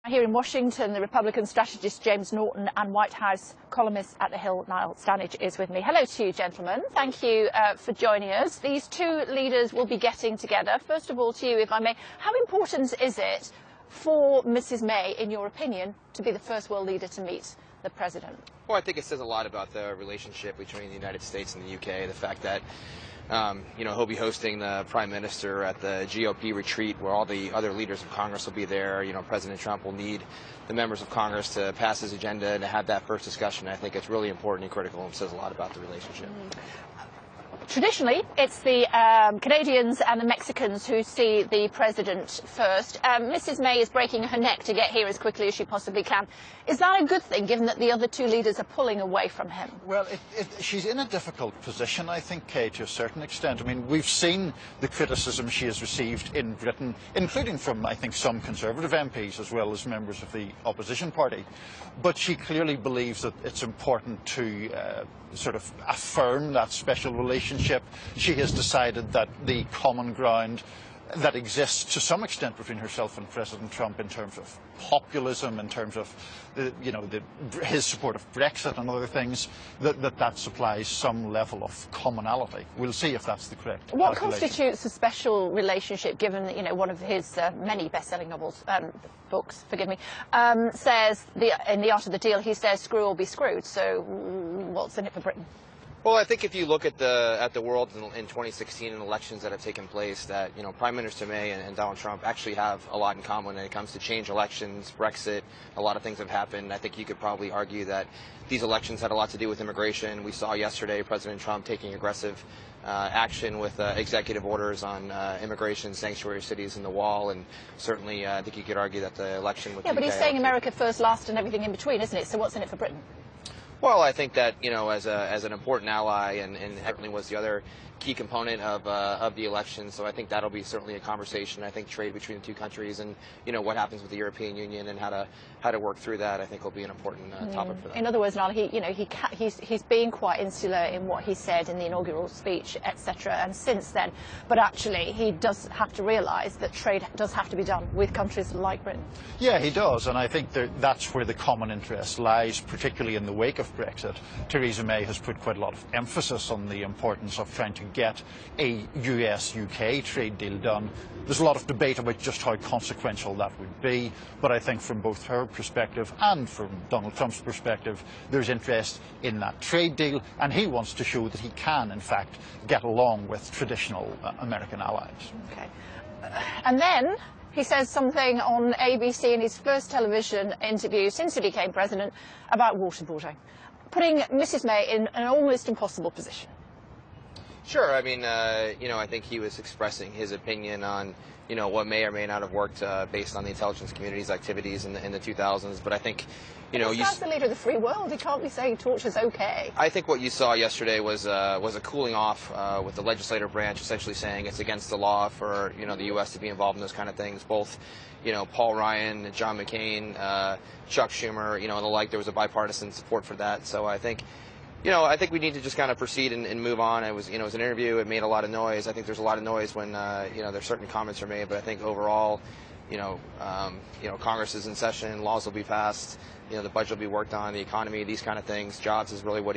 Here in Washington, the Republican strategist James Norton and White House columnist at The Hill, Niall Stanage, is with me. Hello to you, gentlemen. Thank you for joining us. These two leaders will be getting together. First of all, to you, if I may, how important is it for Mrs May, in your opinion, to be the first world leader to meet the President? Well, I think it says a lot about the relationship between the United States and the UK, the fact that he'll be hosting the Prime Minister at the GOP retreat where all the other leaders of Congress will be there. President Trump will need the members of Congress to pass his agenda and to have that first discussion. I think it's really important and critical and says a lot about the relationship. Traditionally, it's the Canadians and the Mexicans who see the President first. Mrs May is breaking her neck to get here as quickly as she possibly can. Is that a good thing, given that the other two leaders are pulling away from him? Well, she's in a difficult position, I think, Kay, to a certain extent. I mean, we've seen the criticism she has received in Britain, including from, I think, some Conservative MPs as well as members of the opposition party. But she clearly believes that it's important to sort of affirm that special relationship. She has decided that the common ground that exists to some extent between herself and President Trump in terms of populism, in terms of his support of Brexit and other things, that supplies some level of commonality. We'll see if that's the correct What calculation. Constitutes a special relationship, given that one of his many best-selling novels, books, forgive me, says in The Art of the Deal, he says screw or be screwed. So what's in it for Britain? Well, I think if you look at the world in 2016 and elections that have taken place, that Prime Minister May and Donald Trump actually have a lot in common when it comes to change elections, Brexit. A lot of things have happened. I think you could probably argue that these elections had a lot to do with immigration. We saw yesterday President Trump taking aggressive action with executive orders on immigration, sanctuary cities, and the wall. And certainly, I think you could argue that the election with but he's saying America first, last, and everything in between, isn't it? So what's in it for Britain? Well, I think that, as an important ally, and Heckling was the other key component of the election, so I think that'll be certainly a conversation. I think trade between the two countries and, what happens with the European Union and how to work through that, I think will be an important topic for them. In other words, Niall, he's being quite insular in what he said in the inaugural speech, etc., and since then, but actually he does have to realise that trade does have to be done with countries like Britain. Yeah, he does, and I think that's where the common interest lies, particularly in the wake of Brexit. Theresa May has put quite a lot of emphasis on the importance of trying to get a US-UK trade deal done. There's a lot of debate about just how consequential that would be, but I think from both her perspective and from Donald Trump's perspective, there's interest in that trade deal, and he wants to show that he can, in fact, get along with traditional American allies. Okay. And then he says something on ABC in his first television interview since he became president about waterboarding, putting Mrs May in an almost impossible position. Sure. I mean, I think he was expressing his opinion on, what may or may not have worked based on the intelligence community's activities in the 2000s. But I think, He's the leader of the free world. He can't be saying torture's okay. I think what you saw yesterday was a cooling off with the legislative branch essentially saying it's against the law for, the U.S. to be involved in those kind of things. Both, Paul Ryan, John McCain, Chuck Schumer, and the like. There was a bipartisan support for that. So I think I think we need to just kind of proceed and move on. It was, it was an interview. It made a lot of noise. I think there's a lot of noise when, there's certain comments are made. But I think overall, Congress is in session. Laws will be passed. The budget will be worked on. The economy, these kind of things. Jobs is really what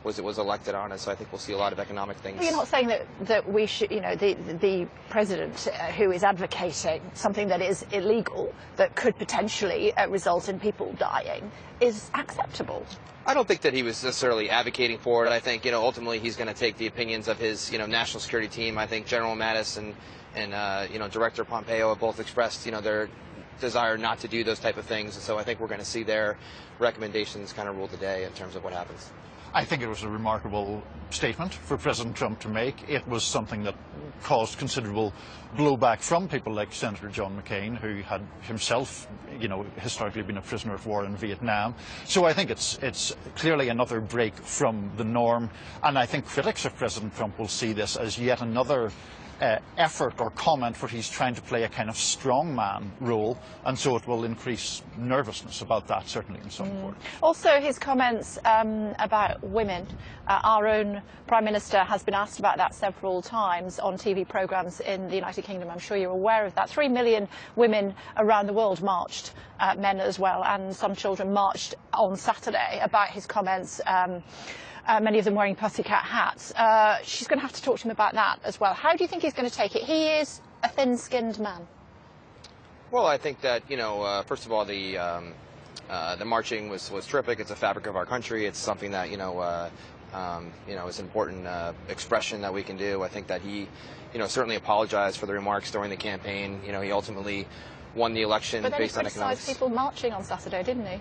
was elected on. And so I think we'll see a lot of economic things. Well, you're not saying that we should, the president who is advocating something that is illegal, that could potentially result in people dying, is acceptable. I don't think that he was necessarily advocating for it. I think, ultimately he's going to take the opinions of his, national security team. I think General Mattis and Director Pompeo have both expressed, their desire not to do those type of things. And so I think we're going to see their recommendations kind of rule the day in terms of what happens. I think it was a remarkable statement for President Trump to make. It was something that caused considerable blowback from people like Senator John McCain, who had himself, historically been a prisoner of war in Vietnam. So I think it's clearly another break from the norm, and I think critics of President Trump will see this as yet another effort or comment where he's trying to play a kind of strongman role, and so it will increase nervousness about that, certainly in some quarters. Also, his comments about women. Our own Prime Minister has been asked about that several times on TV programmes in the United Kingdom. I'm sure you're aware of that. 3 million women around the world marched, men as well, and some children marched on Saturday about his comments. Many of them wearing pussycat hats. She's going to have to talk to him about that as well. How do you think he's going to take it? He is a thin-skinned man. Well, I think that, first of all, the marching was terrific. It's a fabric of our country. It's something that, is an important expression that we can do. I think that he, certainly apologized for the remarks during the campaign. He ultimately won the election based on economics. But then he criticised people marching on Saturday, didn't he?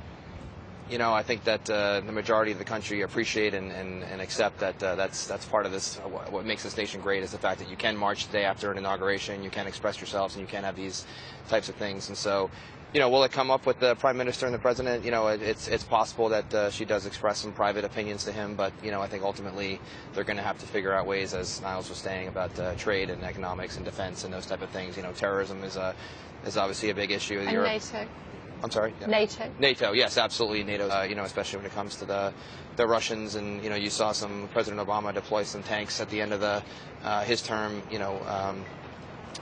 I think that the majority of the country appreciate and accept that that's part of this. What makes this nation great is the fact that you can march the day after an inauguration, you can express yourselves, and you can have these types of things. And so, will it come up with the Prime Minister and the President? It's possible that she does express some private opinions to him, but I think ultimately they're going to have to figure out ways, as Niles was saying, about trade and economics and defense and those type of things. Terrorism is obviously a big issue. And NATO. I'm sorry? Yeah. NATO, yes, absolutely. NATO, especially when it comes to the Russians, and you saw President Obama deploy some tanks at the end of his term,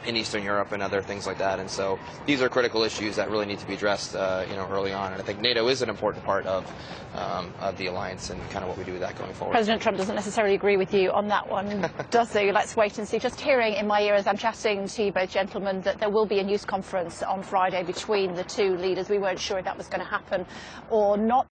in Eastern Europe and other things like that. And so these are critical issues that really need to be addressed, early on. And I think NATO is an important part of the alliance and kind of what we do with that going forward. President Trump doesn't necessarily agree with you on that one, does he? Let's wait and see. Just hearing in my ear as I'm chatting to you both gentlemen that there will be a news conference on Friday between the two leaders. We weren't sure if that was going to happen or not.